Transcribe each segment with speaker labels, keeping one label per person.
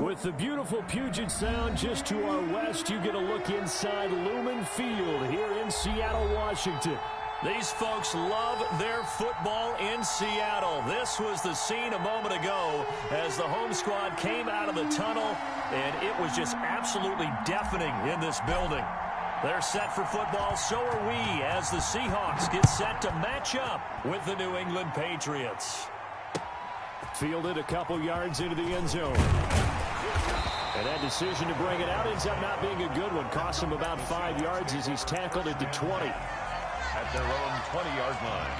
Speaker 1: With the beautiful Puget Sound just to our west, you get a look inside Lumen Field here in Seattle, Washington.
Speaker 2: These folks love their football in Seattle. This was the scene a moment ago as the home squad came out of the tunnel, and it was just absolutely deafening in this building. They're set for football, so are we, as the Seahawks get set to match up with the New England Patriots.
Speaker 1: Fielded a couple yards into the end zone. And that decision to bring it out ends up not being a good one. Cost him about 5 yards as he's tackled at the 20.
Speaker 3: At their own 20-yard line.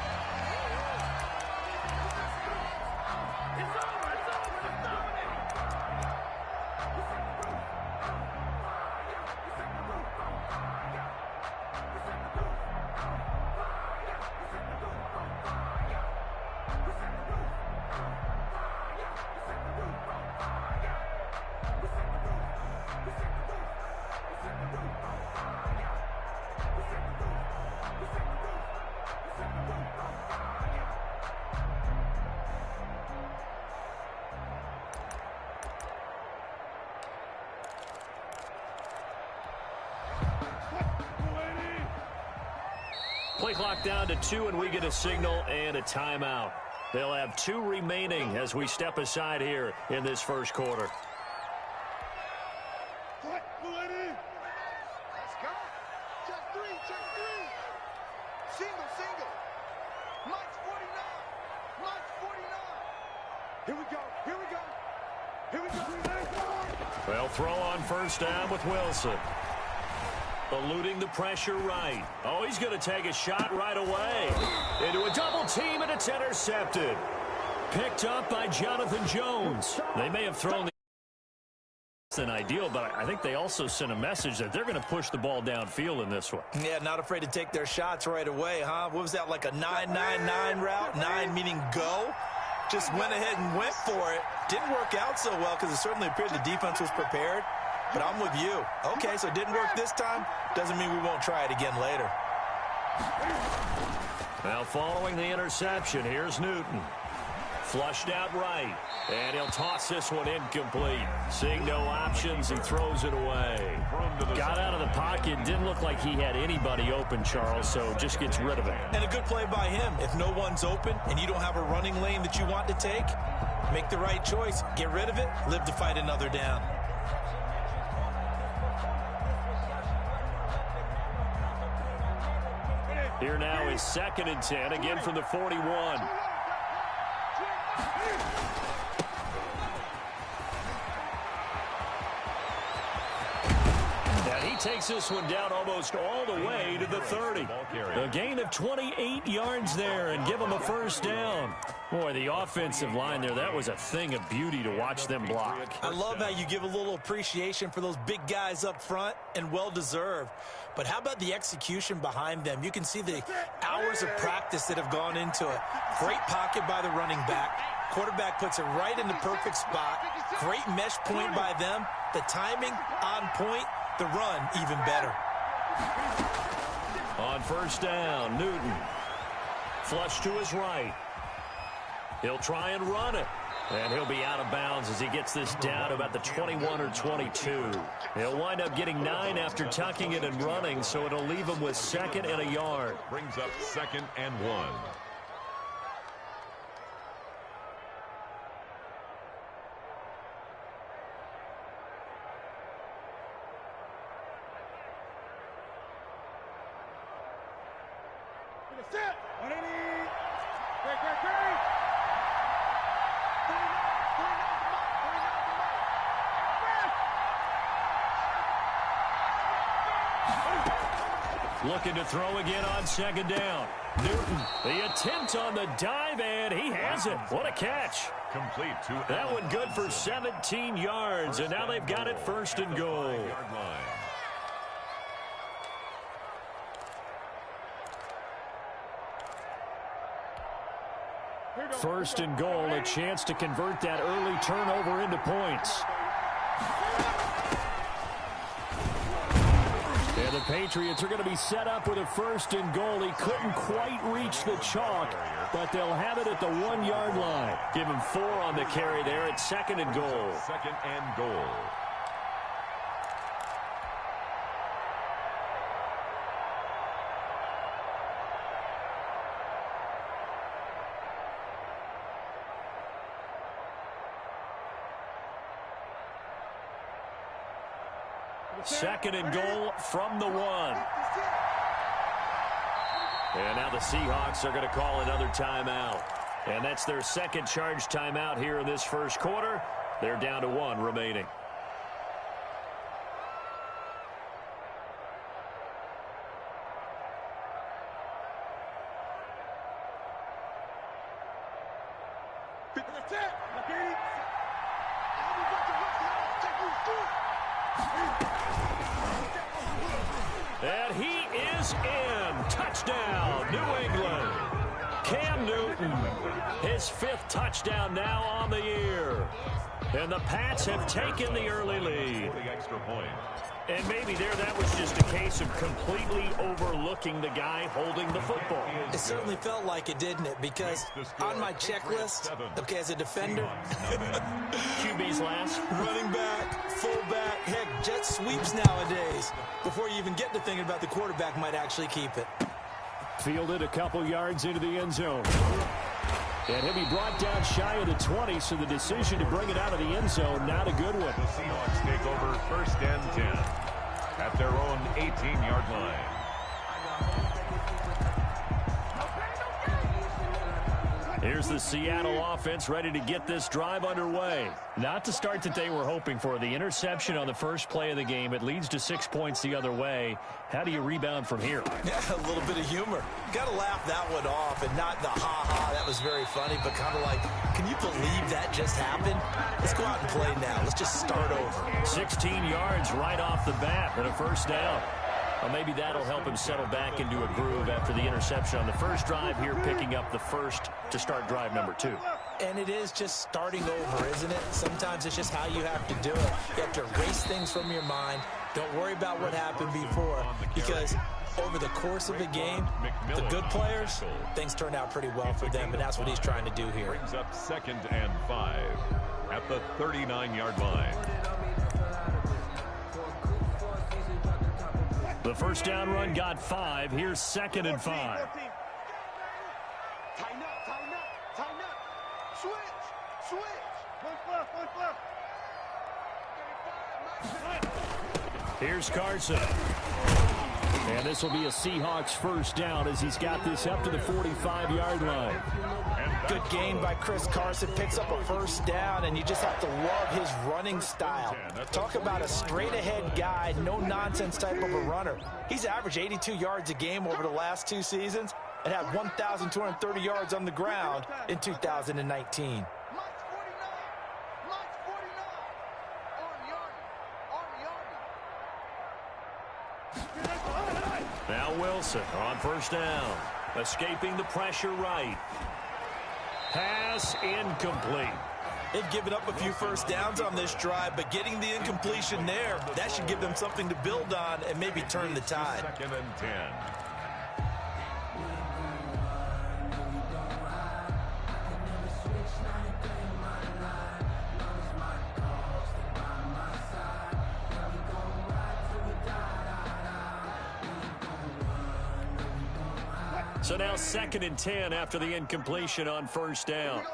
Speaker 2: Play clock down to 2, and we get a signal and a timeout. They'll have 2 remaining as we step aside here in this first quarter.
Speaker 4: Let's go. Check three. Single. Mike's 49. Here we go.
Speaker 2: Well, throw on first down with Wilson. Eluding the pressure right. Oh, he's going to take a shot right away. Into a double team, and it's intercepted. Picked up by Jonathan Jones. They may have thrown the ideal, but I think they also sent a message that they're going to push the ball downfield in this one.
Speaker 5: Yeah, not afraid to take their shots right away, huh? What was that, like a 9-9-9 route? 9 meaning go? Just went ahead and went for it. Didn't work out so well because it certainly appeared the defense was prepared. But I'm with you. Okay, so it didn't work this time. Doesn't mean we won't try it again later.
Speaker 2: Now following the interception, here's Newton. Flushed out right. And he'll toss this one incomplete. Seeing no options, he throws it away. Got out of the pocket. Didn't look like he had anybody open, Charles, so just gets rid of it.
Speaker 5: And a good play by him. If no one's open and you don't have a running lane that you want to take, make the right choice. Get rid of it. Live to fight another down.
Speaker 2: Here now is 2nd and 10, again from the 41. And he takes this one down almost all the way to the 30. A gain of 28 yards there and give him a first down. Boy, the offensive line there, that was a thing of beauty to watch them block.
Speaker 5: I love how you give a little appreciation for those big guys up front, and well-deserved. But how about the execution behind them? You can see the hours of practice that have gone into it. Great pocket by the running back. Quarterback puts it right in the perfect spot. Great mesh point by them. The timing on point. The run even better.
Speaker 2: On first down, Newton. Flush to his right. He'll try and run it. And he'll be out of bounds as he gets this down about the 21 or 22. He'll wind up getting 9 after tucking it and running, so it'll leave him with 2nd and a yard.
Speaker 3: Brings up 2nd and 1.
Speaker 2: Looking to throw again on 2nd down. Newton, the attempt on the dive, and he has it. What a catch.
Speaker 3: Complete to
Speaker 2: that one good for 17 yards, and now they've got it 1st and goal. First and goal, a chance to convert that early turnover into points. And
Speaker 1: And the Patriots are going to be set up with a 1st and goal. He couldn't quite reach the chalk, but they'll have it at the 1-yard line.
Speaker 2: Give him 4 on the carry there at 2nd and goal.
Speaker 3: 2nd and goal.
Speaker 2: Second and goal from the 1. And now the Seahawks are going to call another timeout. And that's their second charge timeout here in this first quarter. They're down to 1 remaining. And he is in. Touchdown, New England. Cam Newton, his 5th touchdown now on the year. And the Pats have taken the early lead.
Speaker 3: The extra point.
Speaker 2: And maybe that was just a case of completely overlooking the guy holding the football.
Speaker 5: It certainly felt like it, didn't it? Because on my checklist, okay, as a defender,
Speaker 2: QB's last.
Speaker 5: running back, fullback, heck, jet sweeps nowadays. Before you even get to thinking about the quarterback might actually keep it.
Speaker 1: Fielded a couple yards into the end zone. And he'll be brought down shy of the 20, so the decision to bring it out of the end zone, not a good one.
Speaker 3: The Seahawks take over 1st and 10 at their own 18-yard line.
Speaker 2: Here's the Seattle offense ready to get this drive underway.
Speaker 1: Not the start that they were hoping for. The interception on the first play of the game. It leads to 6 points the other way. How do you rebound from here?
Speaker 5: Yeah, a little bit of humor. Got to laugh that one off, and not the ha-ha, that was very funny, but kind of like, can you believe that just happened? Let's go out and play now. Let's just start over.
Speaker 2: 16 yards right off the bat and a 1st down. Well, maybe that'll help him settle back into a groove after the interception on the first drive here, picking up the 1st to start drive number 2.
Speaker 5: And it is just starting over, isn't it? Sometimes it's just how you have to do it. You have to erase things from your mind. Don't worry about what happened before, because over the course of a game, the good players, things turn out pretty well for them, and that's what he's trying to do here.
Speaker 3: Brings up 2nd and 5 at the 39-yard line.
Speaker 1: The 1st down run got 5. Here's 2nd and 5.
Speaker 4: Tighten up, tighten up, tighten up. Switch. One left.
Speaker 1: Here's Carson. And this will be a Seahawks 1st down as he's got this up to the 45-yard line.
Speaker 5: Good gain by Chris Carson. Picks up a 1st down, and you just have to love his running style. Talk about a straight-ahead guy, no-nonsense type of a runner. He's averaged 82 yards a game over the last 2 seasons and had 1,230 yards on the ground in 2019.
Speaker 2: Now Wilson on 1st down. Escaping the pressure right. Pass incomplete.
Speaker 5: They've given up a few 1st downs on this drive, but getting the incompletion there, that should give them something to build on and maybe turn the tide.
Speaker 3: 2nd and 10.
Speaker 2: So now 2nd and 10 after the incompletion on 1st down.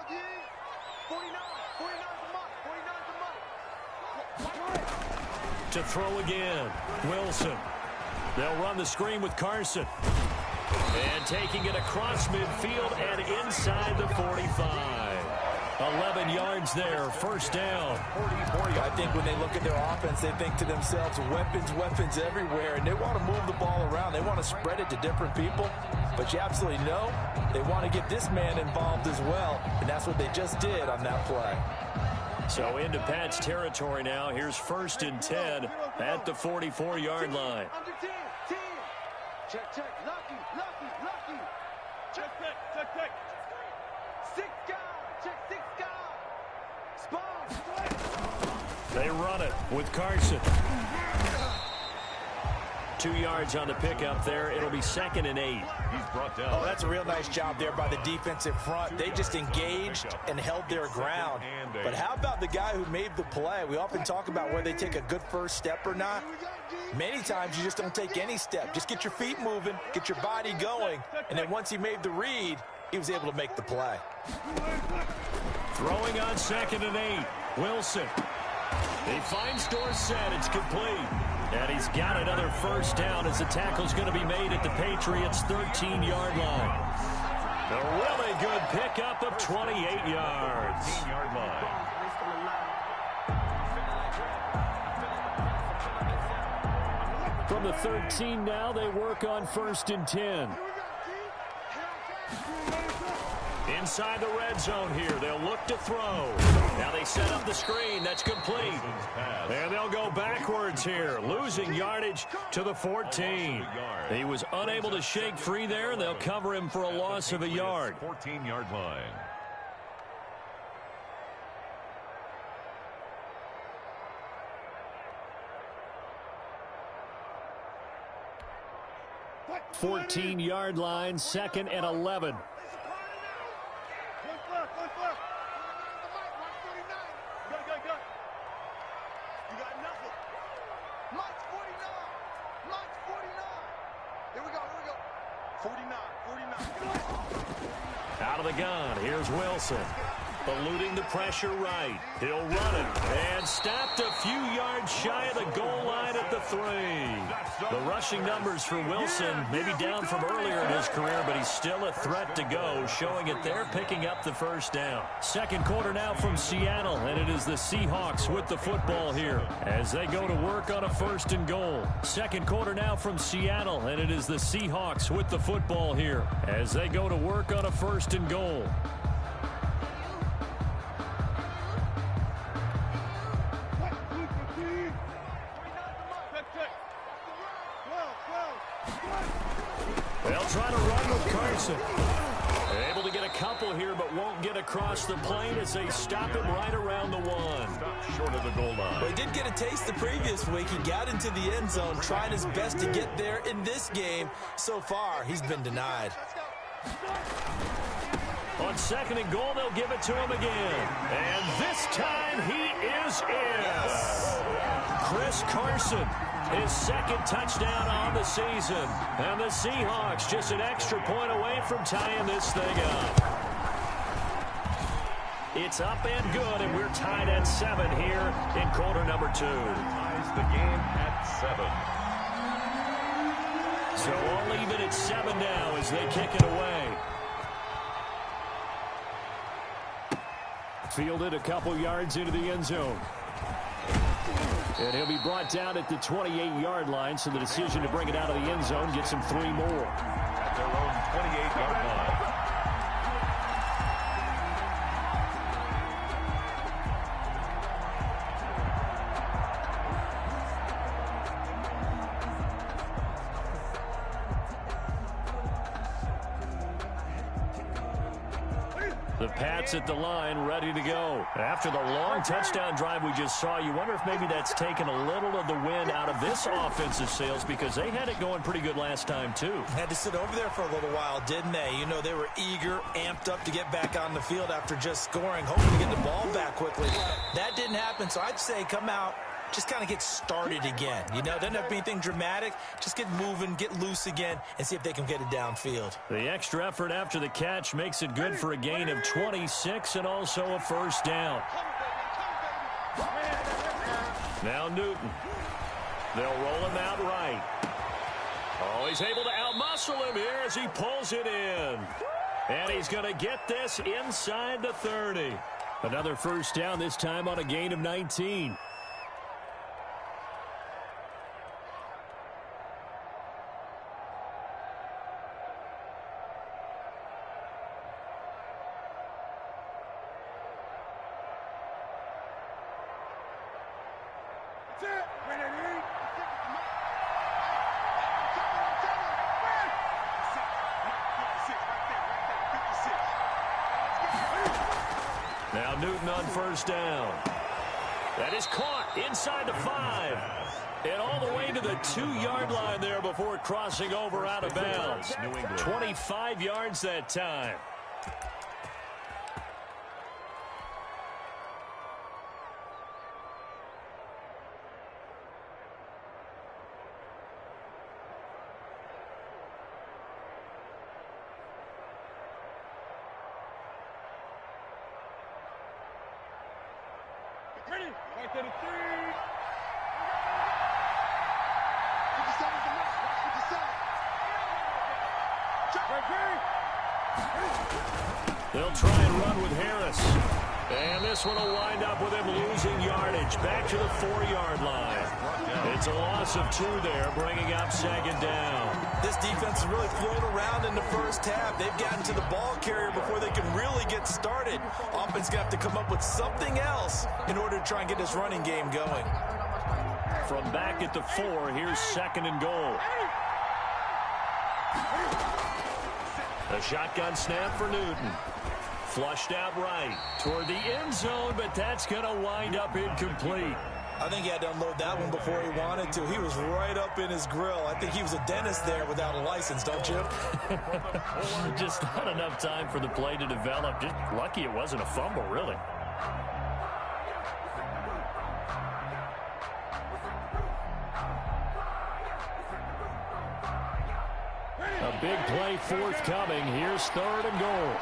Speaker 2: To throw again, Wilson. They'll run the screen with Carson. And taking it across midfield and inside the 45. 11 yards there, 1st down.
Speaker 5: I think when they look at their offense, they think to themselves, weapons everywhere, and they want to move the ball around. They want to spread it to different people, but you absolutely know they want to get this man involved as well, and that's what they just did on that play.
Speaker 2: So into Pat's territory now. Here's 1st and 10 at the 44-yard line.
Speaker 4: Under 10. Check. Lucky. Check. 6 guys. Check 6 guys. Spot.
Speaker 2: They run it with Carson. 2 yards on the pickup there. It'll be 2nd and 8.
Speaker 3: He's brought down.
Speaker 5: Oh, that's a real nice job there by the defensive front. They just engaged and held their ground. But how about the guy who made the play? We often talk about whether they take a good first step or not. Many times you just don't take any step. Just get your feet moving, get your body going, and then once he made the read, he was able to make the play.
Speaker 2: Throwing on 2nd and 8. Wilson. He finds Dorsett. It's complete. And he's got another first down as the tackle's going to be made at the Patriots' 13-yard line. A really good pickup of 28 yards.
Speaker 3: 13-yard line.
Speaker 1: From the 13 now, they work on 1st and 10.
Speaker 2: Inside the red zone here, they'll look to throw. Now they set up the screen. That's complete. And they'll go backwards here, losing yardage to the 14. He was unable to shake free there, and they'll cover him for a loss of a yard.
Speaker 3: 14-yard line.
Speaker 1: What? 14-yard line, 2nd and 11.
Speaker 2: Out of the gun, here's Wilson. Eluding the pressure right. He'll run it. And stopped a few yards shy of the goal line at the 3. The rushing numbers for Wilson maybe down from earlier in his career, but he's still a threat to go, showing it there, picking up the first down. Second quarter now from Seattle, and it is the Seahawks with the football here as they go to work on a 1st and goal. Second quarter now from Seattle, and it is the Seahawks with the football here as they go to work on a 1st and goal. They'll try to run with Carson. Able to get a couple here, but won't get across the plane as they stop him right around the 1.
Speaker 3: Stop short of the goal line.
Speaker 5: Well, he did get a taste the previous week. He got into the end zone, trying his best to get there in this game. So far, he's been denied.
Speaker 2: On 2nd and goal, they'll give it to him again. And this time, he is in. Chris Carson. His 2nd touchdown on the season. And the Seahawks just an extra point away from tying this thing up. It's up and good, and we're tied at 7 here in quarter number 2.
Speaker 3: Ties the game at 7.
Speaker 2: So all even at 7 now as they kick it away.
Speaker 1: Fielded a couple yards into the end zone. And he'll be brought down at the 28-yard line, so the decision to bring it out of the end zone gets him 3 more.
Speaker 3: At their own 28-yard line.
Speaker 2: The Pats at the line, ready to go. After the long touchdown drive we just saw, you wonder if maybe that's taken a little of the wind out of this offensive sails, because they had it going pretty good last time, too.
Speaker 5: Had to sit over there for a little while, didn't they? You know, they were eager, amped up to get back on the field after just scoring, hoping to get the ball back quickly. That didn't happen, so I'd say come out, just kind of get started again. You know, doesn't have to be anything dramatic. Just get moving, get loose again, and see if they can get it downfield.
Speaker 2: The extra effort after the catch makes it good for a gain of 26 and also a first down. Now Newton. They'll roll him out right. Oh, he's able to outmuscle him here as he pulls it in. And he's going to get this inside the 30. Another first down, this time on a gain of 19. Now Newton on first down. That is caught inside the 5. And all the way to the 2-yard line there before crossing over out of bounds. 25 yards that time.
Speaker 4: Ready? Right to the 3. 57's the mark. Watch 57.
Speaker 2: They'll try and run with Harris. And this one will wind up with him losing yardage. Back to the 4-yard line. It's a loss of 2 there, bringing up 2nd down.
Speaker 5: This defense has really flown around in the first half. They've gotten to the ball carrier before they can really get started. Offense going to have to come up with something else in order to try and get this running game going.
Speaker 2: From back at the 4, here's 2nd and goal. A shotgun snap for Newton. Flushed out right toward the end zone, but that's going to wind up incomplete.
Speaker 5: I think he had to unload that one before he wanted to. He was right up in his grill. I think he was a dentist there without a license, don't you?
Speaker 1: Just not enough time for the play to develop. Just lucky it wasn't a fumble, really. A big play forthcoming. Here's 3rd and goal.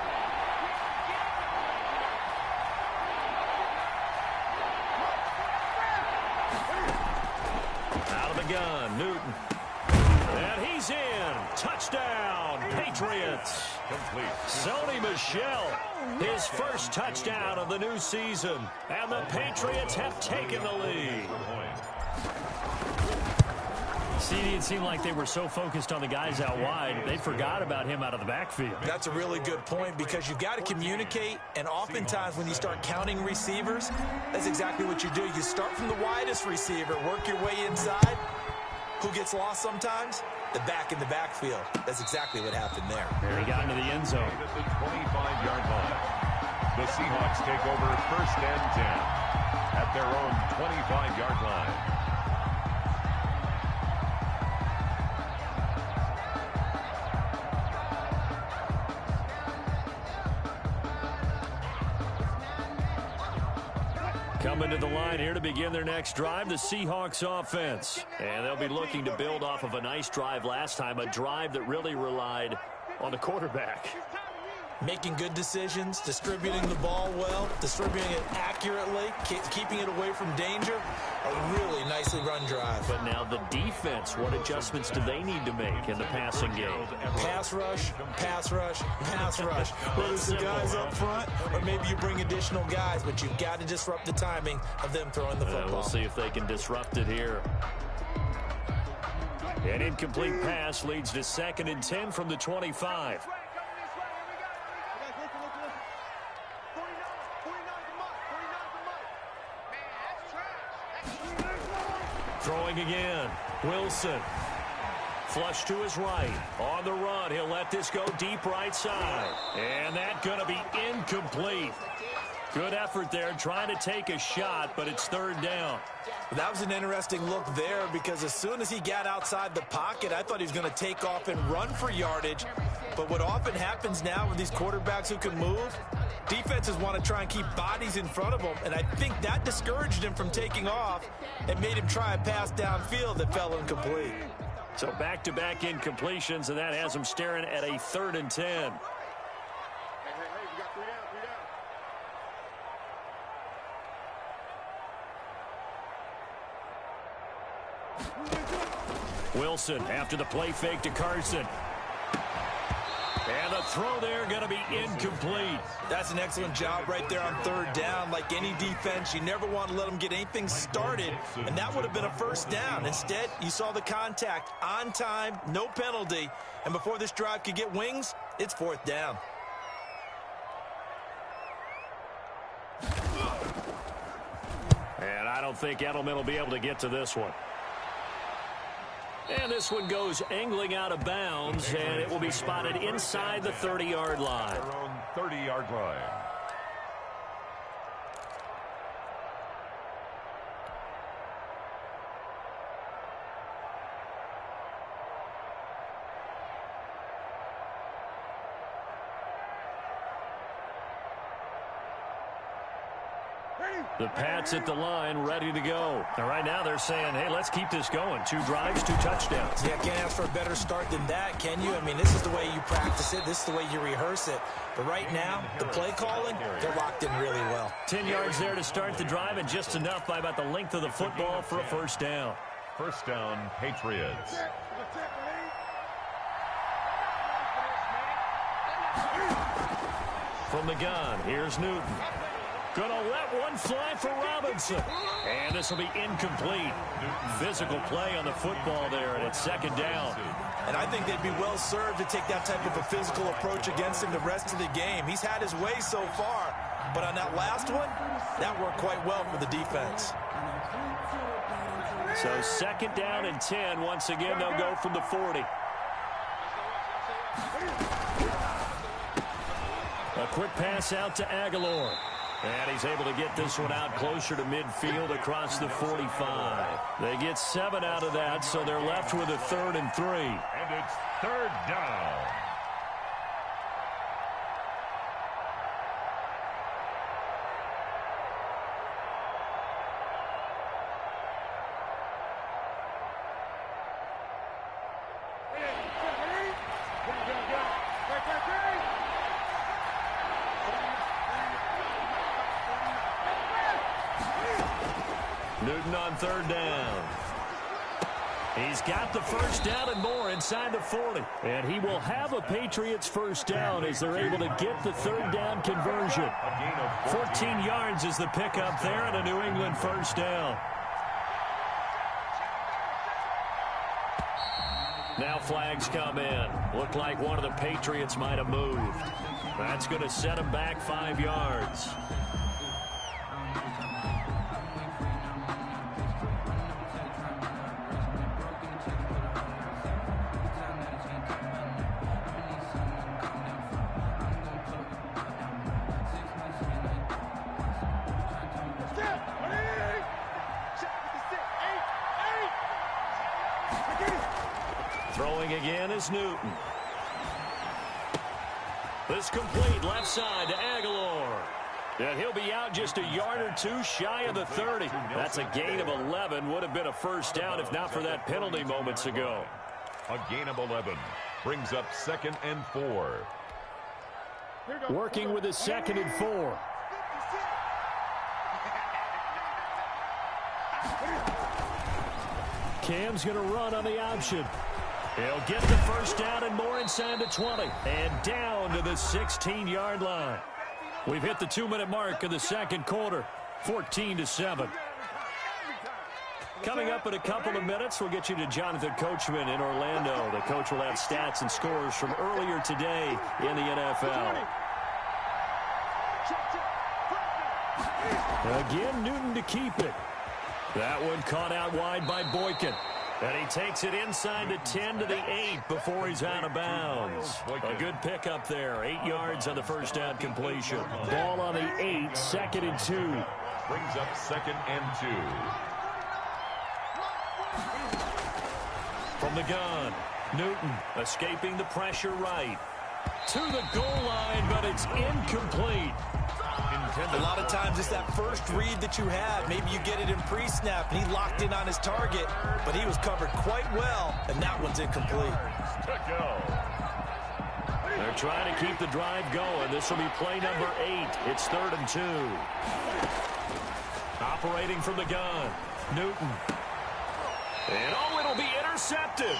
Speaker 2: Gun, Newton. And he's in. Touchdown, Patriots.
Speaker 3: Complete.
Speaker 2: Sony Michel, his first touchdown of the new season. And the Patriots have taken the lead.
Speaker 1: CD, it seemed like they were so focused on the guys out wide, they forgot about him out of the backfield.
Speaker 5: That's a really good point because you've got to communicate, and oftentimes when you start counting receivers, that's exactly what you do. You start from the widest receiver, work your way inside. Who gets lost sometimes? The back in the backfield. That's exactly what happened there.
Speaker 1: He got into the end zone.
Speaker 3: At the 25-yard line. The Seahawks take over 1st and 10 at their own 25-yard line.
Speaker 2: Coming to the line here to begin their next drive, the Seahawks offense. And they'll be looking to build off of a nice drive last time, a drive that really relied on the quarterback.
Speaker 5: Making good decisions, distributing the ball well, distributing it accurately, keeping it away from danger. A really nicely run drive.
Speaker 2: But now the defense, what adjustments do they need to make in the passing game?
Speaker 5: Pass rush, pass rush, pass rush. Whether it's the guys up front or maybe you bring additional guys, but you've got to disrupt the timing of them throwing the football.
Speaker 2: We'll see if they can disrupt it here. An incomplete pass leads to 2nd and 10 from the 25. Throwing again. Wilson. Flush to his right. On the run. He'll let this go deep right side. And that's going to be incomplete. Good effort there trying to take a shot, but it's 3rd down.
Speaker 5: That was an interesting look there because as soon as he got outside the pocket, I thought he was going to take off and run for yardage. But what often happens now with these quarterbacks who can move, defenses want to try and keep bodies in front of them, and I think that discouraged him from taking off and made him try a pass downfield that fell incomplete.
Speaker 2: So back-to-back incompletions, and that has him staring at a 3rd and 10.
Speaker 4: Hey, we got 3 down, 3 down.
Speaker 2: Wilson after the play fake to Carson. And the throw there going to be incomplete.
Speaker 5: That's an excellent job right there on 3rd down. Like any defense, you never want to let them get anything started, and that would have been a 1st down. Instead, you saw the contact on time, no penalty, and before this drive could get wings, it's 4th down.
Speaker 2: And I don't think Edelman will be able to get to this one. And this one goes angling out of bounds, and it will be spotted inside the 30-yard line.
Speaker 3: Their own 30-yard line.
Speaker 1: The Pats at the line, ready to go.
Speaker 2: And right now they're saying, hey, let's keep this going. 2 drives, 2 touchdowns.
Speaker 5: Yeah, can't ask for a better start than that, can you? I mean, this is the way you practice it. This is the way you rehearse it. But right now, the play calling, they're locked in really well.
Speaker 2: 10 yards there to start the drive, and just enough by about the length of the football for a first down.
Speaker 3: First down, Patriots.
Speaker 2: From the gun, here's Newton. Gonna let one fly for Robinson. And this will be incomplete. Physical play on the football there, and it's second down.
Speaker 5: And I think they'd be well served to take that type of a physical approach against him the rest of the game. He's had his way so far, but on that last one, that worked quite well for the defense.
Speaker 2: So second down and 10. Once again, they'll go from the 40. A quick pass out to Aguilar. And he's able to get this one out closer to midfield across the 45. They get 7 out of that, so they're left with a 3rd and 3.
Speaker 3: And it's third down.
Speaker 2: Newton on third down. He's got the first down and more inside the 40.
Speaker 1: And he will have a Patriots first down as they're able to get the third down conversion.
Speaker 2: 14 yards is the pickup there and a New England first down. Now flags come in. Looked like one of the Patriots might have moved. That's going to set him back 5 yards. Throwing again is Newton. This complete left side to Aguilar. And he'll be out just a yard or 2 shy of the 30. That's a gain of 11. Would have been a first down if not for that penalty moments ago.
Speaker 3: A gain of 11 brings up 2nd and 4.
Speaker 1: Working with his 2nd and 4. Cam's going to run on the option.
Speaker 2: He'll get the first down and more inside the 20. And down to the 16-yard line. We've hit the 2-minute mark of the second quarter. 14-7. Coming up in a couple of minutes, we'll get you to Jonathan Coachman in Orlando. The coach will have stats and scores from earlier today in the NFL.
Speaker 1: Again, Newton to keep it.
Speaker 2: That one caught out wide by Boykin. And he takes it inside the 10 to the 8 before he's out of bounds. A good pickup there. 8 yards on the first down completion.
Speaker 1: Ball on the 8, 2nd and 2.
Speaker 3: Brings up 2nd and 2.
Speaker 2: From the gun, Newton escaping the pressure right. To the goal line, but it's incomplete.
Speaker 5: A lot of times it's that first read that you have. Maybe you get it in pre-snap, and he locked in on his target, but he was covered quite well, and that one's incomplete.
Speaker 2: They're trying to keep the drive going. This will be play number 8. It's 3rd and 2. Operating from the gun, Newton. And it'll be intercepted.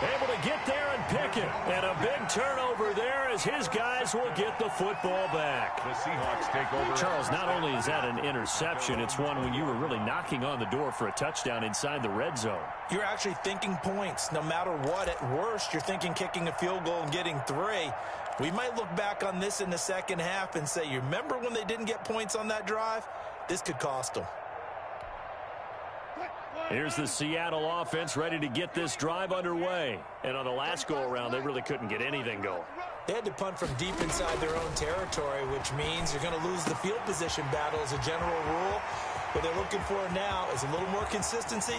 Speaker 2: Able to get there and pick it. And a big turnover there as his guys will get the football back.
Speaker 3: The Seahawks take over.
Speaker 2: Charles, not only is that an interception, it's one when you were really knocking on the door for a touchdown inside the red zone.
Speaker 5: You're actually thinking points. No matter what, at worst, you're thinking kicking a field goal and getting 3. We might look back on this in the second half and say, you remember when they didn't get points on that drive? This could cost them.
Speaker 2: Here's the Seattle offense ready to get this drive underway. And on the last go-around, they really couldn't get anything going.
Speaker 5: They had to punt from deep inside their own territory, which means you're going to lose the field position battle as a general rule. What they're looking for now is a little more consistency.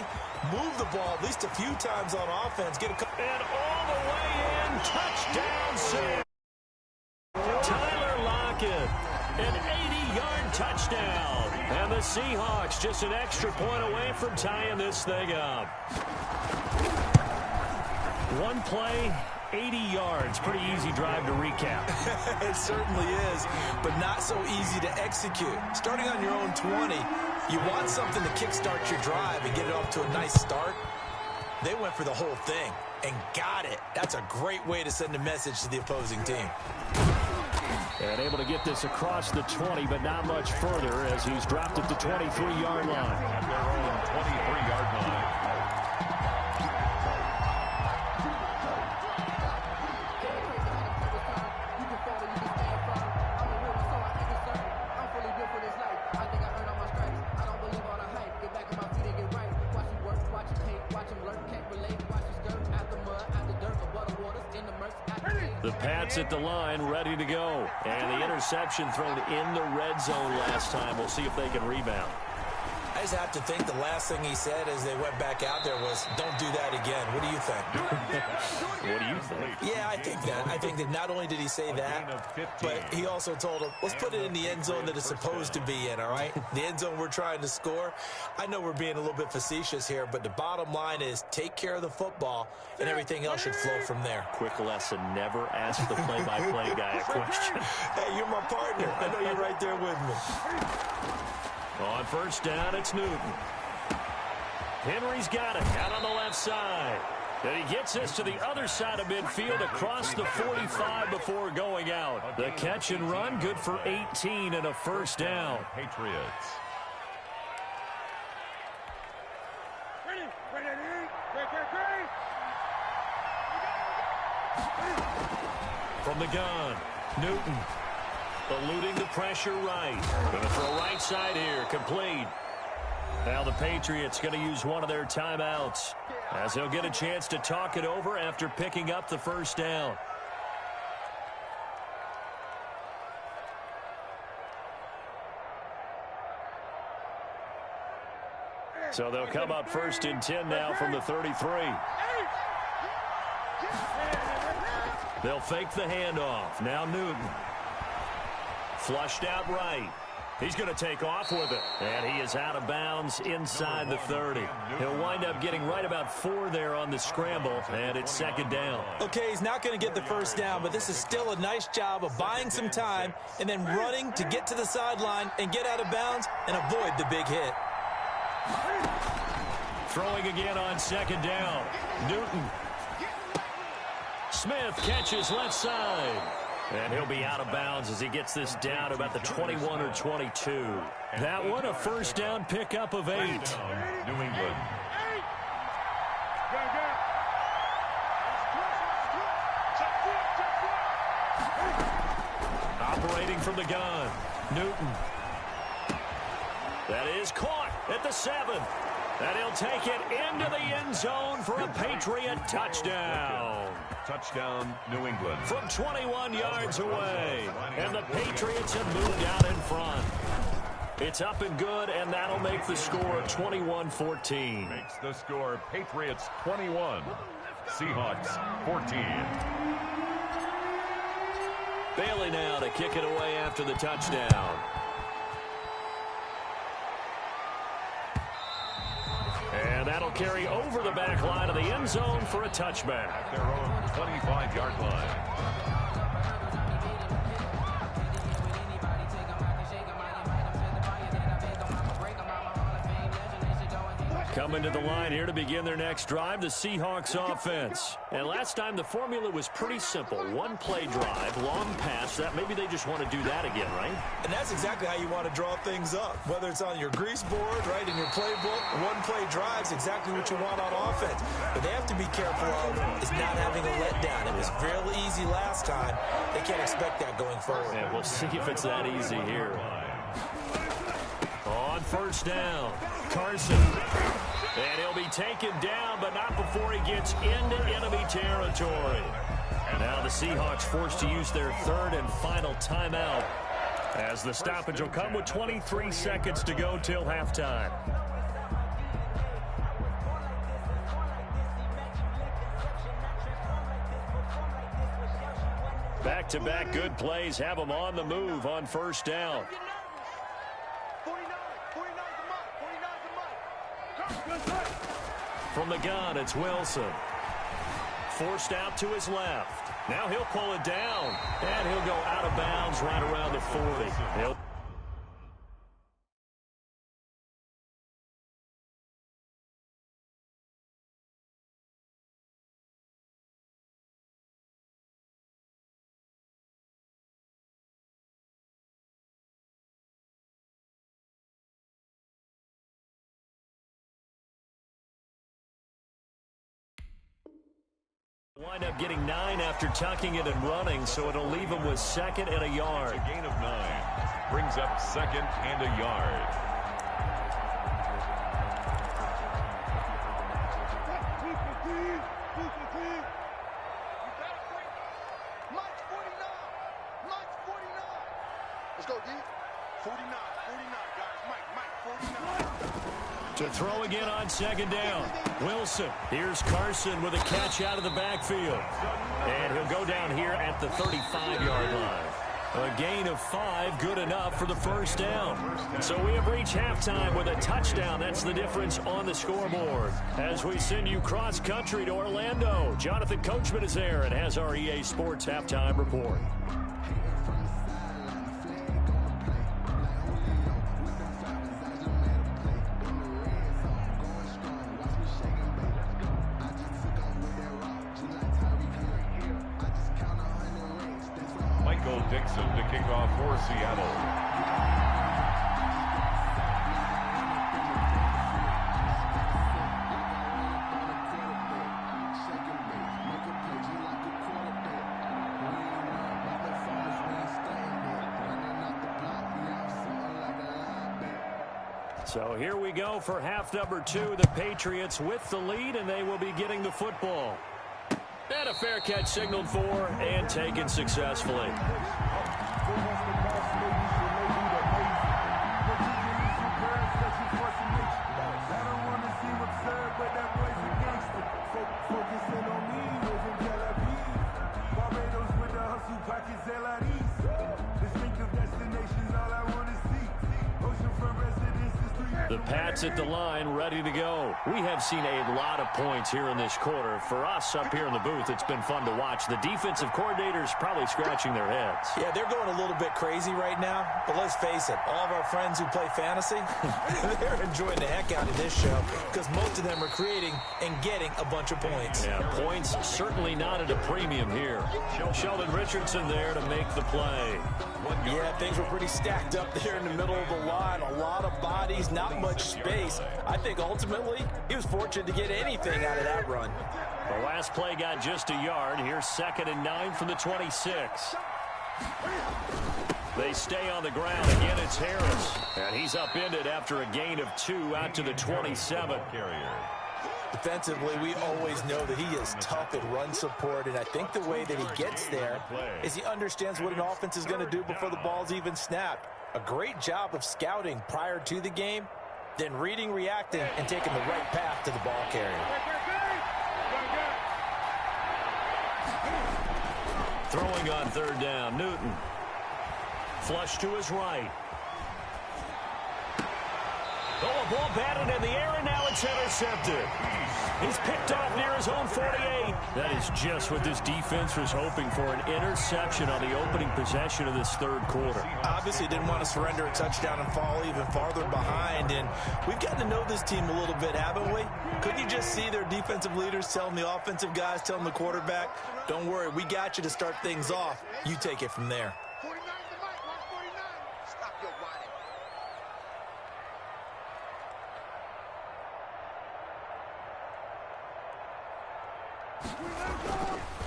Speaker 5: Move the ball at least a few times on offense. Get a couple.
Speaker 2: And all the way in. Touchdown, Sam. Tyler Lockett. An 80-yard 20-yard touchdown. And the Seahawks just an extra point away from tying this thing up. One play, 80 yards. Pretty easy drive to recap.
Speaker 5: It certainly is, but not so easy to execute. Starting on your own 20, you want something to kickstart your drive and get it off to a nice start. They went for the whole thing and got it. That's a great way to send a message to the opposing team.
Speaker 1: And able to get this across the 20, but not much further as he's dropped at the 23-yard line.
Speaker 3: At their own 23-yard line.
Speaker 2: The Pats at the line, ready to go. And the interception thrown in the red zone last time. We'll see if they can rebound.
Speaker 5: I just have to think the last thing he said as they went back out there was, don't do that again. What do you think?
Speaker 2: What do you think?
Speaker 5: Yeah, I think that. I think that not only did he say that, but he also told him, let's put it in the end zone that it's supposed to be in, all right? The end zone we're trying to score. I know we're being a little bit facetious here, but the bottom line is take care of the football, and everything else should flow from there.
Speaker 2: Quick lesson, never ask the play-by-play guy a question.
Speaker 5: Hey, you're my partner. I know you're right there with me.
Speaker 2: On first down, it's Newton. Henry's got it out on the left side. And he gets this to the other side of midfield across the 45 before going out. The catch and run, good for 18 and a first down.
Speaker 3: Patriots.
Speaker 2: From the gun, Newton. Eluding the pressure right. Going to throw right side here. Complete. Now the Patriots going to use one of their timeouts as they'll get a chance to talk it over after picking up the first down. So they'll come up first and 10 now from the 33. They'll fake the handoff. Now Newton. Flushed out right. He's going to take off with it. And he is out of bounds inside the 30. He'll wind up getting right about 4 there on the scramble, and it's second down.
Speaker 5: Okay, he's not going to get the first down, but this is still a nice job of buying some time and then running to get to the sideline and get out of bounds and avoid the big hit.
Speaker 2: Throwing again on second down. Newton. Smith catches left side. And he'll be out of bounds as he gets this down about the 21 or 22. That one, a first down pickup of 8.
Speaker 3: New England.
Speaker 2: Operating from the gun. Newton. That is caught at the 7. And he'll take it into the end zone for a Patriot touchdown.
Speaker 3: Touchdown, New England.
Speaker 2: From 21 yards away. And the Patriots have moved out in front. It's up and good, and that'll make the score 21-14.
Speaker 3: Makes the score Patriots 21, Seahawks 14.
Speaker 2: Bailey now to kick it away after the touchdown. And that'll carry over the back line of the end zone for a touchback.
Speaker 3: At their own 25-yard line.
Speaker 2: Coming to the line here to begin their next drive, the Seahawks offense. And last time the formula was pretty simple. One play drive, long pass. That maybe they just want to do that again, right?
Speaker 5: And that's exactly how you want to draw things up. Whether it's on your grease board, right, in your playbook, one play drive's exactly what you want on offense. But they have to be careful of is not having a letdown. It was real easy last time. They can't expect that going forward.
Speaker 2: And we'll see if it's that easy here. On first down, Carson. And he'll be taken down, but not before he gets into enemy territory. Now the Seahawks forced to use their third and final timeout as the stoppage will come with 23 seconds to go till halftime. Back-to-back good plays have them on the move on first down. From the gun, it's Wilson. Forced out to his left. Now he'll pull it down, and he'll go out of bounds right around the 40. Wind up getting 9 after tucking it and running, so it'll leave him with 2nd and a yard.
Speaker 3: It's a gain of 9. Brings up 2nd and a yard.
Speaker 4: Let's go, D. 49, guys. Mike, 49.
Speaker 2: To throw again on 2nd down. Wilson. Here's Carson with a catch out of the backfield. And he'll go down here at the 35-yard line. A gain of 5, good enough for the 1st down. So we have reached halftime with a touchdown. That's the difference on the scoreboard. As we send you cross-country to Orlando, Jonathan Coachman is there and has our EA Sports halftime report.
Speaker 3: Dixon to kick off for Seattle.
Speaker 2: So here we go for half number 2. The Patriots with the lead, and they will be getting the football. And a fair catch signaled for and taken successfully. The Pats at the line, ready to go. We have seen a lot of points here in this quarter. For us up here in the booth, it's been fun to watch. The defensive coordinators probably scratching their heads.
Speaker 5: Yeah, they're going a little bit crazy right now. But let's face it, all of our friends who play fantasy, they're enjoying the heck out of this show because most of them are creating and getting a bunch of points.
Speaker 2: Yeah, points certainly not at a premium here. Sheldon Richardson there to make the play.
Speaker 5: Yeah, things were pretty stacked up there in the middle of the line. A lot of bodies, not much space. I think ultimately he was fortunate to get anything out of that run.
Speaker 2: The last play got just a yard. Here's 2nd and 9 from the 26. They stay on the ground. Again, it's Harris. And he's upended after a gain of 2 out to the 27.
Speaker 5: Defensively, we always know that he is tough at run support, and I think the way that he gets there is he understands what an offense is going to do before the ball's even snapped. A great job of scouting prior to the game, then reading, reacting, and taking the right path to the ball carrier.
Speaker 2: Throwing on 3rd down, Newton. Flush to his right. Oh, a ball batted in the air, and now it's intercepted. He's picked off near his own 48. That is just what this defense was hoping for, an interception on the opening possession of this 3rd quarter.
Speaker 5: Obviously didn't want to surrender a touchdown and fall even farther behind, and we've gotten to know this team a little bit, haven't we? Couldn't you just see their defensive leaders telling the offensive guys, telling the quarterback, don't worry, we got you to start things off. You take it from there.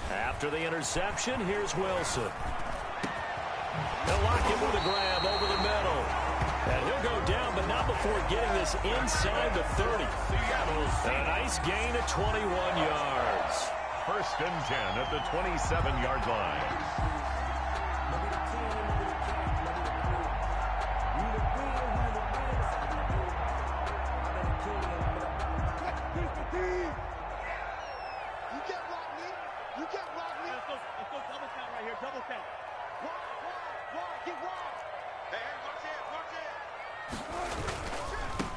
Speaker 2: After the interception, here's Wilson. He'll lock him with a grab over the middle. And he'll go down, but not before getting this inside the 30. And a nice gain of 21 yards.
Speaker 3: 1st and 10 at the 27-yard line.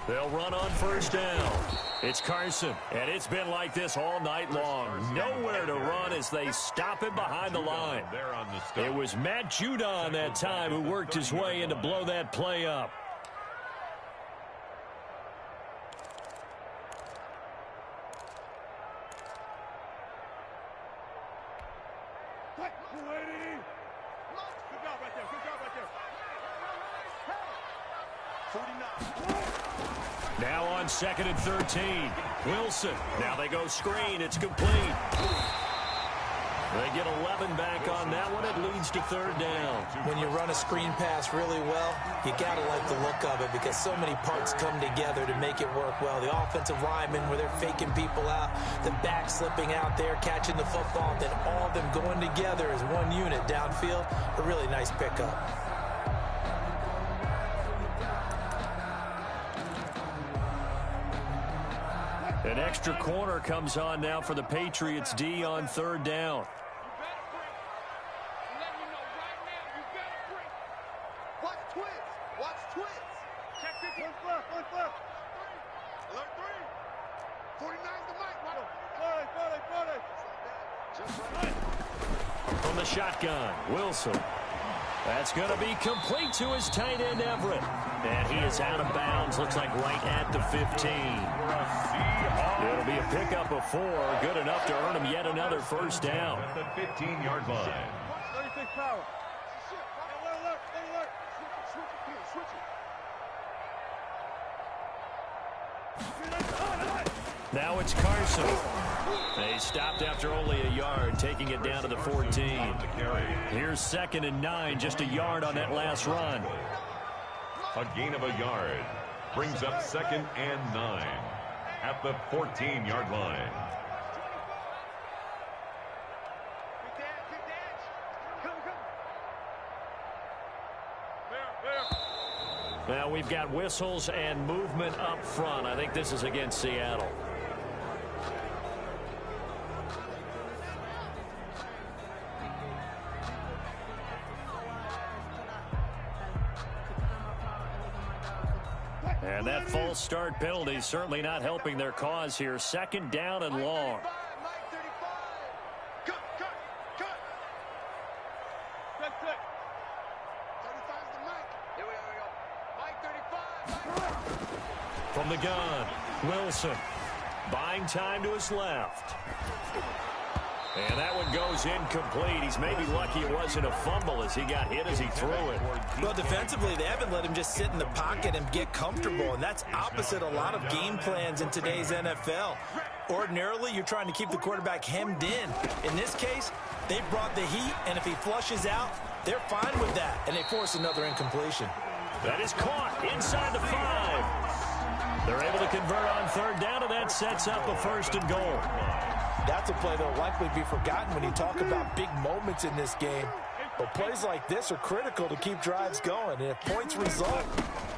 Speaker 2: They'll run on first down. It's Carson, and it's been like this all night long. Nowhere to run as they stop him behind the line. It was Matt Judon that time who worked his way in to blow that play up. Now on 2nd and 13. Wilson. Now they go screen. It's complete. They get 11 back on that one. It leads to 3rd down.
Speaker 5: When you run a screen pass really well, you got to like the look of it because so many parts come together to make it work well. The offensive linemen where they're faking people out, the back slipping out there, catching the football, then all of them going together as one unit downfield. A really nice pickup.
Speaker 2: An extra corner comes on now for the Patriots D on 3rd down.
Speaker 4: Watch twins. Watch twins. Check this. One left. Alert 3. 49's the mic. 40. Just right.
Speaker 2: From the shotgun, Wilson. That's going to be complete to his tight end, Everett. And he is out of bounds. Looks like right at the 15. It'll be a pickup of 4. Good enough to earn him yet another first down.
Speaker 3: At the 15-yard line.
Speaker 4: 36 power.
Speaker 2: Now it's Carson. They stopped after only a yard, taking it down to the 14. Here's 2nd and 9, just a yard on that last run.
Speaker 3: A gain of a yard brings up 2nd and 9 at the 14-yard line.
Speaker 2: Now we've got whistles and movement up front. I think this is against Seattle. And that false start penalty is certainly not helping their cause here. 2nd down and long. From the gun, Wilson buying time to his left. And that one goes incomplete. He's maybe lucky it wasn't a fumble as he got hit as he threw it.
Speaker 5: Well, defensively, they haven't let him just sit in the pocket and get comfortable, and that's opposite a lot of game plans in today's NFL. Ordinarily, you're trying to keep the quarterback hemmed in. In this case, they brought the heat, and if he flushes out, they're fine with that, and they force another incompletion.
Speaker 2: That is caught inside the 5. They're able to convert on 3rd down, and that sets up a 1st and goal.
Speaker 5: That's a play that will likely be forgotten when you talk about big moments in this game. But plays like this are critical to keep drives going. And if points result,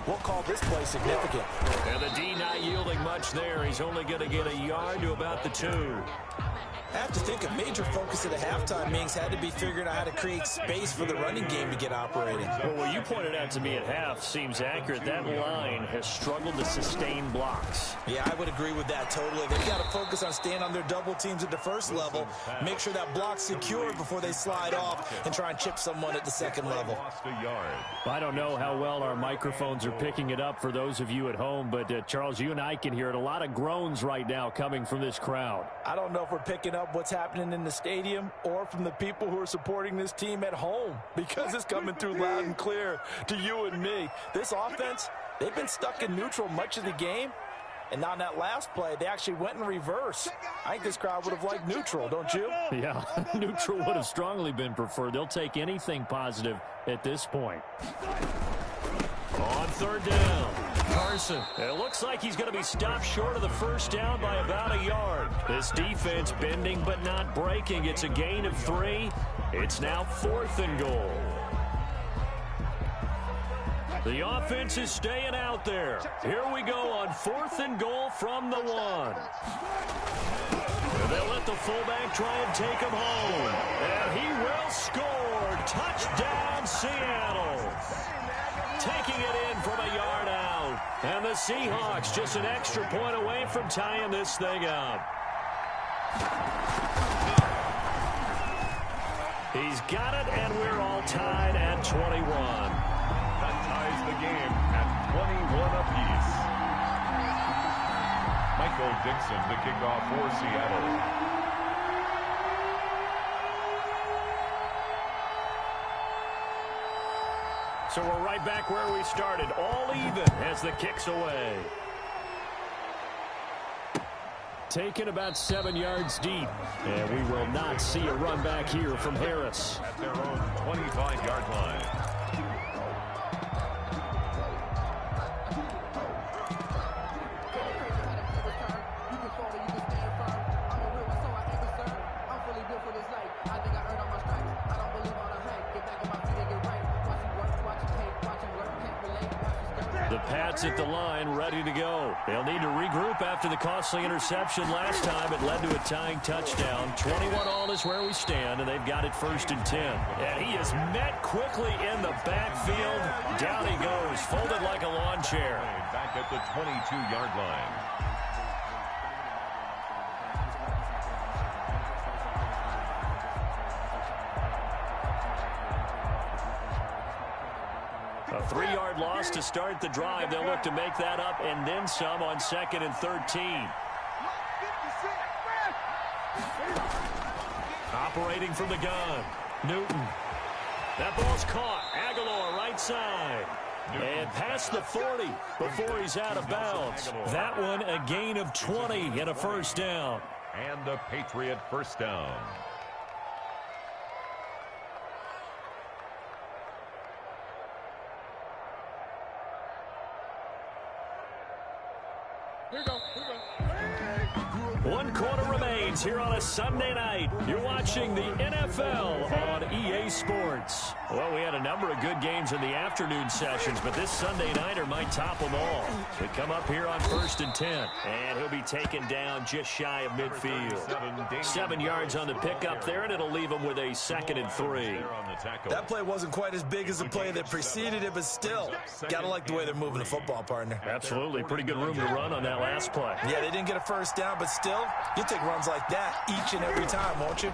Speaker 5: we'll call this play significant.
Speaker 2: And the D not yielding much there. He's only going to get a yard to about the 2.
Speaker 5: I have to think a major focus at the halftime meetings had to be figuring out how to create space for the running game to get operating.
Speaker 2: Well, what you pointed out to me at half seems accurate. That line has struggled to sustain blocks.
Speaker 5: Yeah, I would agree with that totally. They've got to focus on staying on their double teams at the first level, make sure that block's secured before they slide off and try and chip someone at the second level.
Speaker 2: I don't know how well our microphones are picking it up for those of you at home, but Charles, you and I can hear it. A lot of groans right now coming from this crowd.
Speaker 5: I don't know if we're picking up what's happening in the stadium or from the people who are supporting this team at home, because it's coming through loud and clear to you and me. This offense, they've been stuck in neutral much of the game, and on that last play, they actually went in reverse. I think this crowd would have liked neutral, don't you?
Speaker 2: Yeah, neutral would have strongly been preferred. They'll take anything positive at this point. On 3rd down, Carson. It looks like he's going to be stopped short of the 1st down by about a yard. This defense bending but not breaking. It's a gain of 3. It's now 4th and goal. The offense is staying out there. Here we go on 4th and goal from the 1. And they'll let the fullback try and take him home. And he will score. Touchdown, Seattle. Taking it in from a yard out. And the Seahawks just an extra point away from tying this thing up. He's got it, and we're all tied at 21.
Speaker 3: That ties the game at 21 apiece. Michael Dixon to kick off for Seattle.
Speaker 2: So we're right back where we started, all even as the kick's away.
Speaker 1: Taken about 7 yards deep. And we will not see a run back here from Harris.
Speaker 3: At their own 25-yard line.
Speaker 2: The Pats at the line, ready to go. They'll need to regroup after the costly interception last time. It led to a tying touchdown. 21-all is where we stand, and they've got it 1st and 10. And he is met quickly in the backfield. Down he goes, folded like a lawn chair.
Speaker 3: Back at the 22-yard line.
Speaker 2: A 3-yard loss to start the drive. They'll look to make that up and then some on 2nd and 13. Operating from the gun, Newton. That ball's caught. Aguilar right side. And past the 40 before he's out of bounds. That one a gain of 20 and a 1st down.
Speaker 3: And a Patriot 1st down.
Speaker 2: One quarter remains here on a Sunday night. You're watching the NFL on EA Sports. Well, we had a number of good games in the afternoon sessions, but this Sunday nighter might top them all. We come up here on 1st and 10, and he'll be taken down just shy of midfield. 7 yards on the pickup there, and it'll leave him with a 2nd and 3.
Speaker 5: That play wasn't quite as big as the play that preceded it, but still, gotta like the way they're moving the football, partner.
Speaker 2: Absolutely. Pretty good room to run on that last play.
Speaker 5: Yeah, they didn't get a 1st down, but still, you'll take runs like that each and every time, won't you?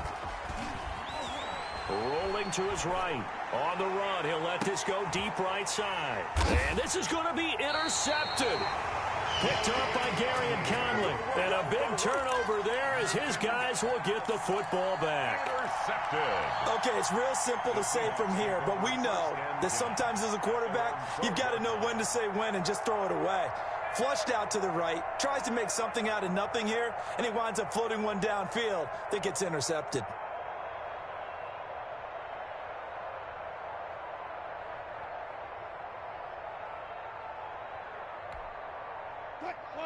Speaker 2: Rolling to his right. On the run, he'll let this go deep right side. And this is going to be intercepted. Picked up by Gary and Conley. And a big turnover there as his guys will get the football back.
Speaker 3: Intercepted.
Speaker 5: Okay, it's real simple to say from here, but we know that sometimes as a quarterback, you've got to know when to say when and just throw it away. Flushed out to the right, tries to make something out of nothing here, and he winds up floating one downfield that gets intercepted.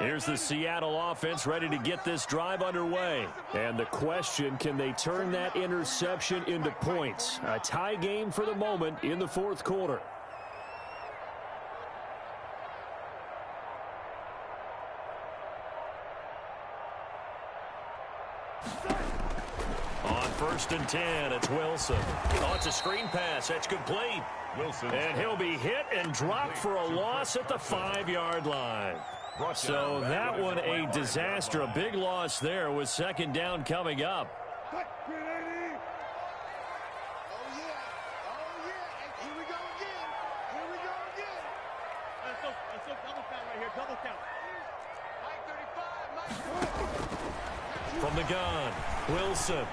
Speaker 2: Here's the Seattle offense ready to get this drive underway.
Speaker 1: And the question, can they turn that interception into points? A tie game for the moment in the 4th quarter.
Speaker 2: On 1st and 10, it's Wilson. Oh, it's a screen pass. That's complete.
Speaker 3: Wilson.
Speaker 2: And he'll be hit and dropped for a loss at the 5-yard line. So that one a disaster. A big loss there with 2nd down coming up.
Speaker 4: Oh, yeah. Here we go again. Here we go again. Let's go double count right here. Double count. Mike 35.
Speaker 2: From the gun, Wilson.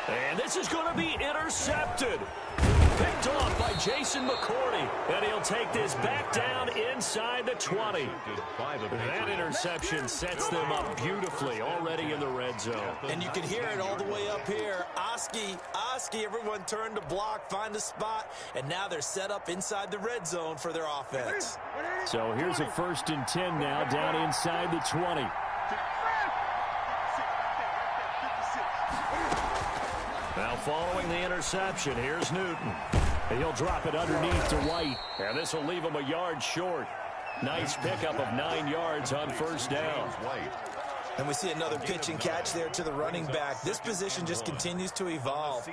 Speaker 2: And this is going to be intercepted. Picked off by Jason McCourty. And he'll take this back down inside the 20. That interception sets them up beautifully already in the red zone.
Speaker 5: And you can hear it all the way up here. Oski, everyone turned to block, find a spot, and now they're set up inside the red zone for their offense.
Speaker 1: So here's a 1st and 10 now down inside the 20.
Speaker 2: Now following the interception, here's Newton. And he'll drop it underneath to White. And this will leave him a yard short. Nice pickup of 9 yards on 1st down.
Speaker 5: And we see another pitch and catch there to the running back. This position just continues to evolve.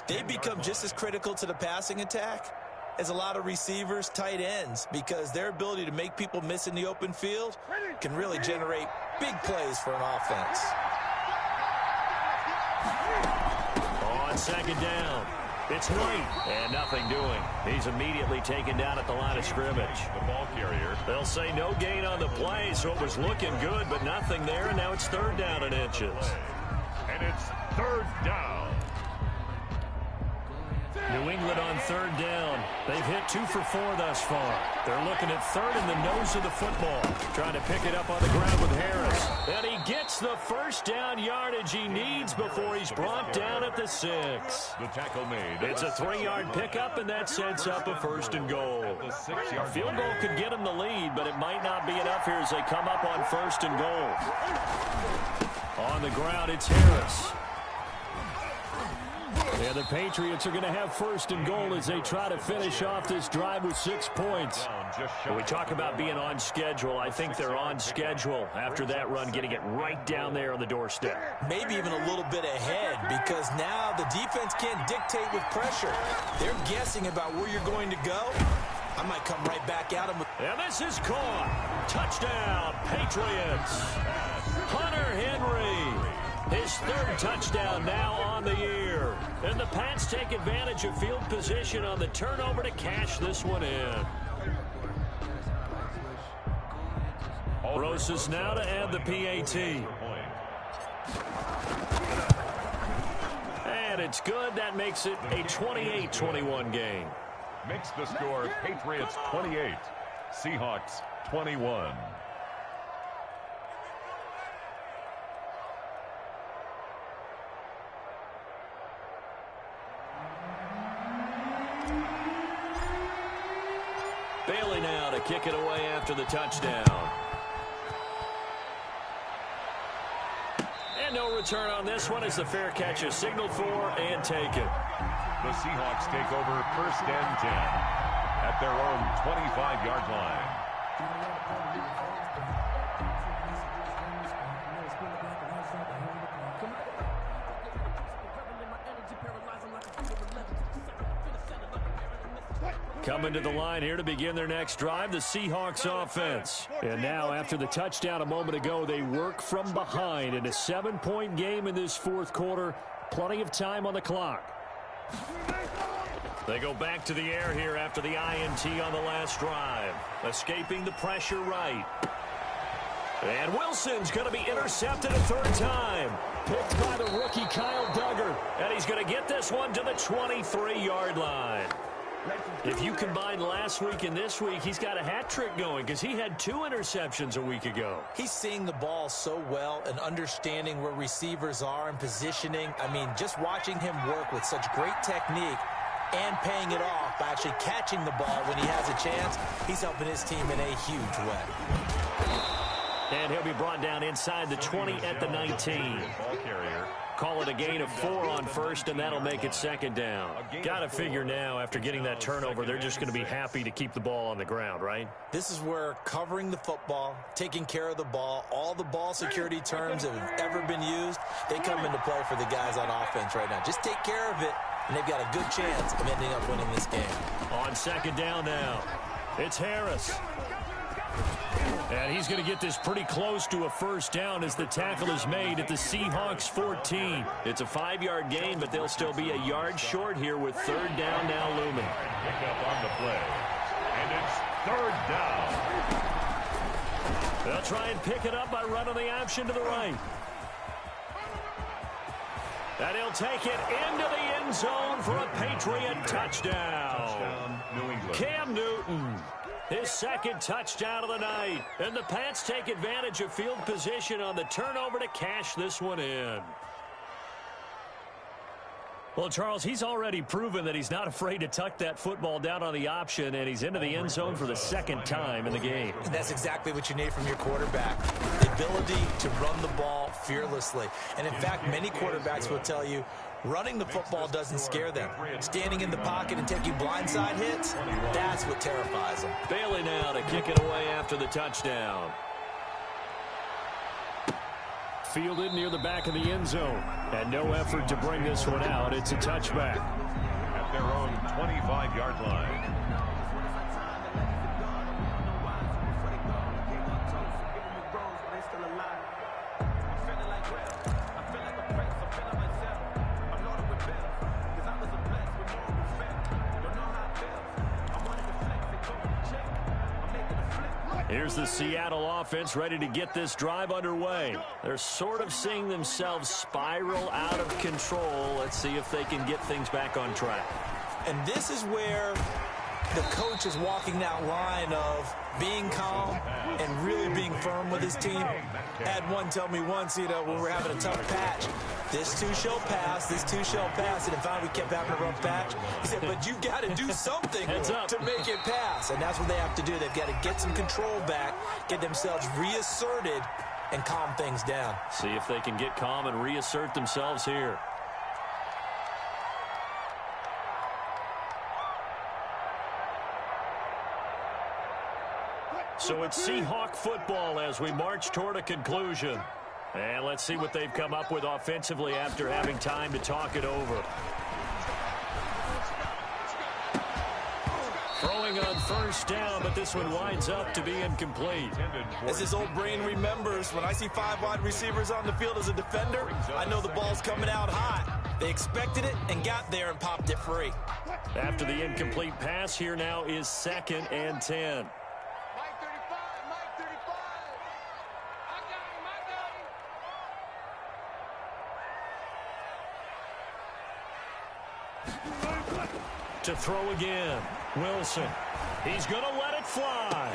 Speaker 5: They become just as critical to the passing attack as a lot of receivers, tight ends, because their ability to make people miss in the open field can really generate big plays for an offense.
Speaker 2: On second down, it's White, and nothing doing. He's immediately taken down at the line of scrimmage.
Speaker 3: The ball carrier.
Speaker 2: They'll say no gain on the play, so it was looking good, but nothing there, and now it's third down and inches.
Speaker 3: And it's third down.
Speaker 2: New England on third down. They've hit 2 for 4 thus far. They're looking at third in the nose of the football. Trying to pick it up on the ground with Harris. And he gets the first down yardage he needs before he's brought down at the 6.
Speaker 3: The tackle made.
Speaker 2: It's a 3-yard pickup, and that sets up a first and goal.
Speaker 3: The 6-yard
Speaker 2: Field goal could get him the lead, but it might not be enough here as they come up on first and goal. On the ground, it's Harris. And the Patriots are going to have first and goal as they try to finish off this drive with 6 points. When we talk about being on schedule, I think they're on schedule after that run, getting it right down there on the doorstep.
Speaker 5: Maybe even a little bit ahead, because now the defense can't dictate with pressure. They're guessing about where you're going to go. I might come right back at him.
Speaker 2: And this is caught. Touchdown, Patriots. Hunter Henry. His third touchdown now on the year. And the Pats take advantage of field position on the turnover to cash this one in. Rosas now to add the PAT. And it's good. That makes it a 28-21 game.
Speaker 3: Makes the score Patriots 28, Seahawks 21.
Speaker 2: Bailey now to kick it away after the touchdown. And no return on this one as the fair catch is signaled for and taken.
Speaker 3: The Seahawks take over first and 10 at their own 25-yard line.
Speaker 2: Coming to the line here to begin their next drive, the Seahawks offense. And now, after the touchdown a moment ago, they work from behind in a 7-point game in this fourth quarter. Plenty of time on the clock. They go back to the air here after the INT on the last drive. Escaping the pressure right. And Wilson's going to be intercepted a third time. Picked by the rookie Kyle Duggar. And he's going to get this one to the 23-yard line. If you combine last week and this week, he's got a hat trick going because he had 2 interceptions a week ago.
Speaker 5: He's seeing the ball so well and understanding where receivers are and positioning. I mean, just watching him work with such great technique and paying it off by actually catching the ball when he has a chance, he's helping his team in a huge way.
Speaker 2: And he'll be brought down inside the 20 at the 19.
Speaker 3: Ball carrier.
Speaker 2: Call it a gain of 4 on first, and that'll make it second down. Got to figure now, after getting that turnover, they're just going to be happy to keep the ball on the ground, right?
Speaker 5: This is where covering the football, taking care of the ball, all the ball security terms that have ever been used, they come into play for the guys on offense right now. Just take care of it, and they've got a good chance of ending up winning this game.
Speaker 2: On second down now, it's Harris. And he's going to get this pretty close to a first down as the tackle is made at the Seahawks 14. It's a 5-yard gain, but they'll still be a yard short here with third down now looming.
Speaker 3: Pick up on the play. And it's third down.
Speaker 2: They'll try and pick it up by running the option to the right. And he'll take it into the end zone for a Patriot touchdown.
Speaker 3: New England.
Speaker 2: Cam Newton. His second touchdown of the night. And the Pats take advantage of field position on the turnover to cash this one in. Well, Charles, he's already proven that he's not afraid to tuck that football down on the option, and he's into the end zone for the second time in the game.
Speaker 5: And that's exactly what you need from your quarterback, the ability to run the ball fearlessly. And, in fact, many quarterbacks will tell you running the football doesn't scare them. Standing in the pocket and taking blindside hits, that's what terrifies them.
Speaker 2: Bailey now to kick it away after the touchdown. Fielded near the back of the end zone. And no effort to bring this one out. It's a touchback.
Speaker 3: At their own 25-yard line.
Speaker 2: Here's the Seattle offense ready to get this drive underway. They're sort of seeing themselves spiral out of control. Let's see if they can get things back on track.
Speaker 5: And this is where the coach is walking that line of being calm and really being firm with his team. I had one tell me once, when we're having a tough patch, this too shall pass, this too shall pass. And if we kept having a rough patch, he said, but you've got to do something to make it pass. And that's what they have to do. They've got to get some control back, get themselves reasserted, and calm things down.
Speaker 2: See if they can get calm and reassert themselves here. So it's Seahawk football as we march toward a conclusion. And let's see what they've come up with offensively after having time to talk it over. Throwing on first down, but this one winds up to be incomplete.
Speaker 5: As his old brain remembers, when I see 5 wide receivers on the field as a defender, I know the ball's coming out hot. They expected it and got there and popped it free.
Speaker 2: After the incomplete pass, here now is 2nd and 10. To throw again, Wilson. He's going to let it fly.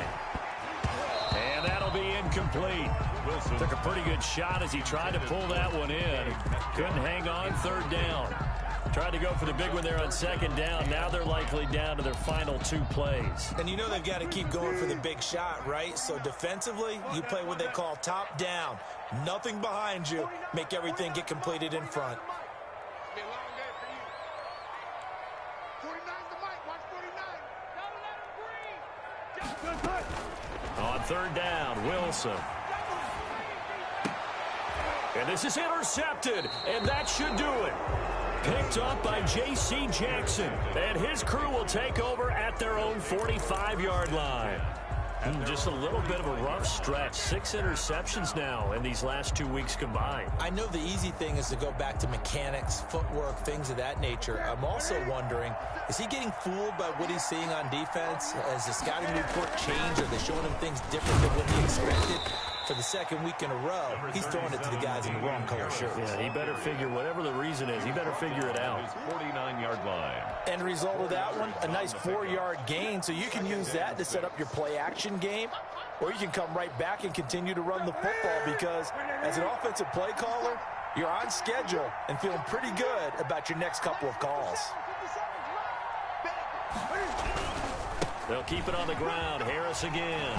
Speaker 2: And that'll be incomplete. Wilson took a pretty good shot as he tried to pull that one in. Couldn't hang on, 3rd down. Tried to go for the big one there on 2nd down. Now they're likely down to their final 2 plays.
Speaker 5: And you know they've got to keep going for the big shot, right? So defensively, you play what they call top down. Nothing behind you. Make everything get completed in front.
Speaker 2: On 3rd down, Wilson. And this is intercepted, and that should do it. Picked up by J.C. Jackson, and his crew will take over at their own 45-yard line. Just a little bit of a rough stretch. 6 interceptions now in these last 2 weeks combined.
Speaker 5: I know the easy thing is to go back to mechanics, footwork, things of that nature. I'm also wondering, is he getting fooled by what he's seeing on defense? Has the scouting report changed? Are they showing him things different than what he expected? For the 2nd week in a row, he's throwing it to the guys in the wrong color shirts.
Speaker 2: Yeah, he better figure, whatever the reason is, he better figure it out.
Speaker 3: 49-yard line.
Speaker 5: End result of that one, a nice 4-yard gain. So you can use that to set up your play-action game, or you can come right back and continue to run the football because as an offensive play caller, you're on schedule and feeling pretty good about your next couple of calls.
Speaker 2: They'll keep it on the ground. Harris again.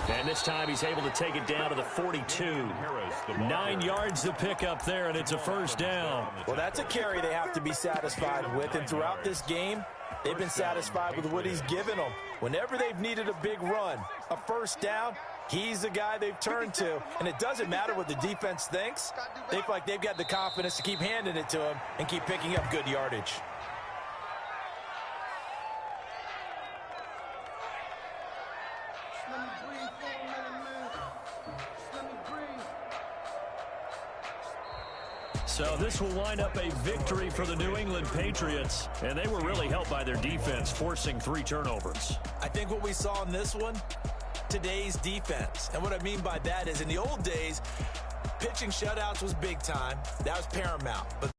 Speaker 2: And this time he's able to take it down to the 42. 9 yards to pick up there, and it's a 1st down.
Speaker 5: Well, that's a carry they have to be satisfied with. And throughout this game, they've been satisfied with what he's given them. Whenever they've needed a big run, a 1st down, he's the guy they've turned to. And it doesn't matter what the defense thinks. They feel like they've got the confidence to keep handing it to him and keep picking up good yardage.
Speaker 2: So this will wind up a victory for the New England Patriots, and they were really helped by their defense, forcing 3 turnovers.
Speaker 5: I think what we saw in this one, today's defense. And what I mean by that is in the old days, pitching shutouts was big time. That was paramount. But